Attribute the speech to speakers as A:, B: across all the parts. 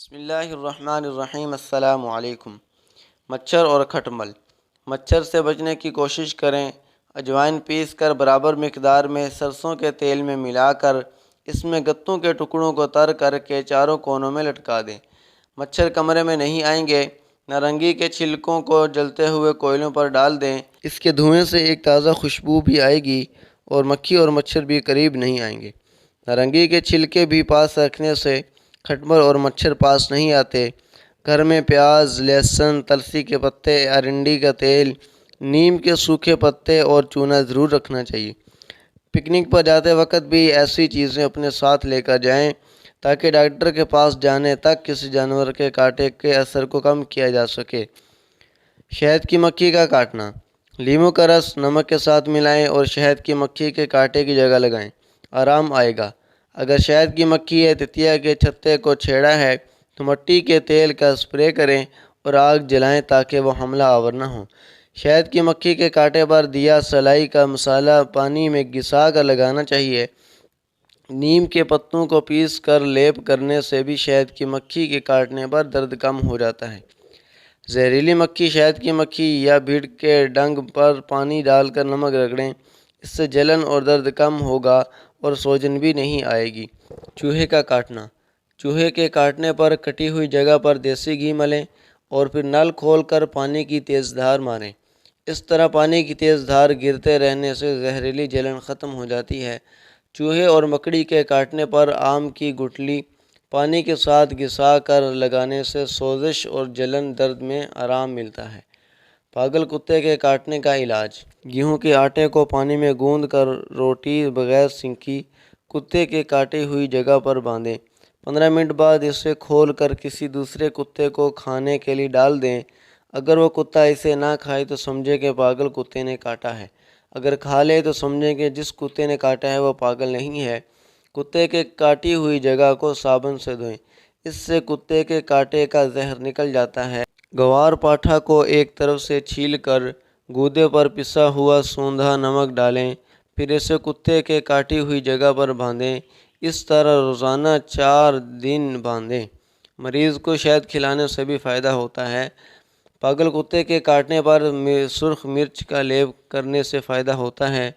A: بسم اللہ الرحمن الرحیم۔ السلام علیکم۔ مچھر اور کھٹمل۔ مچھر سے بچنے کی کوشش کریں۔ اجوائن پیس کر برابر مقدار میں سرسوں کے تیل میں ملا کر اس میں گتوں کے ٹکڑوں کو تر کر کے چاروں کونوں میں لٹکا دیں۔ مچھر کمرے میں نہیں آئیں گے۔ نارنگی کے چھلکوں کو جلتے ہوئے کوئلوں پر ڈال دیں۔ اس کے دھوئیں سے ایک تازہ خوشبو بھی آئے گی اور مکھی اور مچھر بھی قریب نہیں آئیں گے۔ نارنگی کے چھلکے بھی پاس رکھنے سے کھٹمل اور مچھر پاس نہیں آتے۔ گھر میں پیاز، لہسن، تلسی کے پتے، ارنڈی کا تیل، نیم کے سوکھے پتے اور چونا ضرور رکھنا چاہیے۔ پکنک پر جاتے وقت بھی ایسی چیزیں اپنے ساتھ لے کر جائیں تاکہ ڈاکٹر کے پاس جانے تک کسی جانور کے کاٹے کے اثر کو کم کیا جا سکے۔ شہد کی مکھی کا کاٹنا۔ لیموں کا رس نمک کے ساتھ ملائیں اور شہد کی مکھی کے کانٹے کی جگہ لگائیں، آرام آئے گا۔ اگر شہد کی مکھی یا تتیا کے چھتے کو چھیڑا ہے تو مٹی کے تیل کا اسپرے کریں اور آگ جلائیں تاکہ وہ حملہ آور نہ ہو۔ شہد کی مکھی کے کانٹے پر دیا سلائی کا مسالہ پانی میں گھسا کر لگانا چاہیے۔ نیم کے پتوں کو پیس کر لیپ کرنے سے بھی شہد کی مکھی کے کاٹنے پر درد کم ہو جاتا ہے۔ زہریلی مکھی۔ شہد کی مکھی یا بھیڑ کے ڈنگ پر پانی ڈال کر نمک رگڑیں، اس سے جلن اور درد کم ہوگا اور سوجن بھی نہیں آئے گی۔ چوہے کا کاٹنا۔ چوہے کے کاٹنے پر کٹی ہوئی جگہ پر دیسی گھی ملیں اور پھر نل کھول کر پانی کی تیز دھار ماریں۔ اس طرح پانی کی تیز دھار گرتے رہنے سے زہریلی جلن ختم ہو جاتی ہے۔ چوہے اور مکڑی کے کاٹنے پر آم کی گٹلی پانی کے ساتھ گھسا کر لگانے سے سوزش اور جلن درد میں آرام ملتا ہے۔ پاگل کتے کے کاٹنے کا علاج۔ گیہوں کے آٹے کو پانی میں گوندھ کر روٹی بغیر سینکی کتے کے کاٹی ہوئی جگہ پر باندھیں۔ 15 منٹ بعد اسے کھول کر کسی دوسرے کتے کو کھانے کے لیے ڈال دیں۔ اگر وہ کتا اسے نہ کھائے تو سمجھیں کہ پاگل کتے نے کاٹا ہے۔ اگر کھا لے تو سمجھیں کہ جس کتے نے کاٹا ہے وہ پاگل نہیں ہے۔ کتے کے کاٹی ہوئی جگہ کو صابن سے دھوئیں، اس سے کتے کے کاٹے کا زہر نکل جاتا ہے۔ گوار پاٹھا کو ایک طرف سے چھیل کر گودے پر پسا ہوا سوندھا نمک ڈالیں، پھر اسے کتے کے کاٹی ہوئی جگہ پر باندھیں۔ اس طرح روزانہ 4 دن باندھیں۔ مریض کو شہد کھلانے سے بھی فائدہ ہوتا ہے۔ پاگل کتے کے کاٹنے پر سرخ مرچ کا لیپ کرنے سے فائدہ ہوتا ہے۔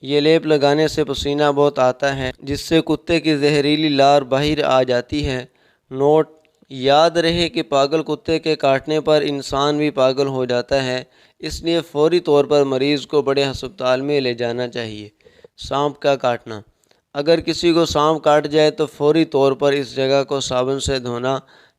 A: یہ لیپ لگانے سے پسینہ بہت آتا ہے جس سے کتے کی زہریلی لار باہر آ جاتی ہے۔ نوٹ: یاد رہے کہ پاگل کتے کے کاٹنے پر انسان بھی پاگل ہو جاتا ہے، اس لیے فوری طور پر مریض کو بڑے ہسپتال میں لے جانا چاہیے۔ سانپ کا کاٹنا۔ اگر کسی کو سانپ کاٹ جائے تو فوری طور پر اس جگہ کو صابن سے دھونا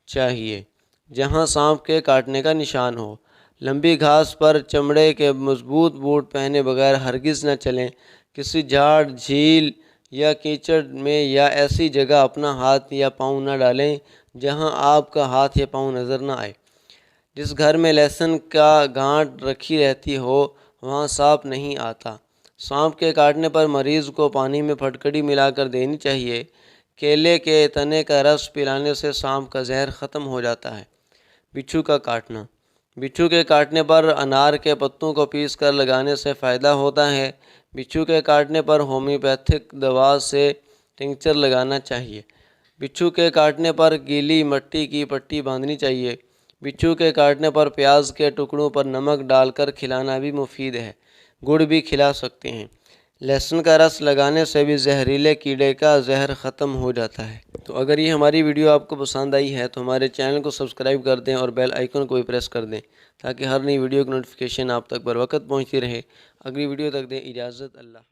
A: چاہیے جہاں سانپ کے کاٹنے کا نشان ہو۔ لمبی گھاس پر چمڑے کے مضبوط بوٹ پہنے بغیر ہرگز نہ چلیں۔ کسی جھاڑ، جھیل یا کیچڑ میں یا ایسی جگہ اپنا ہاتھ یا پاؤں نہ ڈالیں جہاں آپ کا ہاتھ یا پاؤں نظر نہ آئے۔ جس گھر میں لہسن کا گانٹھ رکھی رہتی ہو وہاں سانپ نہیں آتا۔ سانپ کے کاٹنے پر مریض کو پانی میں پھٹکڑی ملا کر دینی چاہیے۔ کیلے کے تنے کا رس پلانے سے سانپ کا زہر ختم ہو جاتا ہے۔ بچھو کا کاٹنا۔ بچھو کے کاٹنے پر انار کے پتوں کو پیس کر لگانے سے فائدہ ہوتا ہے۔ بچھو کے کاٹنے پر ہومیوپیتھک دوا سے ٹنکچر لگانا چاہیے۔ بچھو کے کاٹنے پر گیلی مٹی کی پٹی باندھنی چاہیے۔ بچھو کے کاٹنے پر پیاز کے ٹکڑوں پر نمک ڈال کر کھلانا بھی مفید ہے۔ گڑ بھی کھلا سکتے ہیں۔ لہسن کا رس لگانے سے بھی زہریلے کیڑے کا زہر ختم ہو جاتا ہے۔ تو اگر یہ ہماری ویڈیو آپ کو پسند آئی ہے تو ہمارے چینل کو سبسکرائب کر دیں اور بیل آئیکن کو بھی پریس کر دیں تاکہ ہر نئی ویڈیو کی نوٹیفیکیشن آپ تک بر وقت پہنچتی رہے۔ اگلی ویڈیو تک دیں اجازت۔ اللہ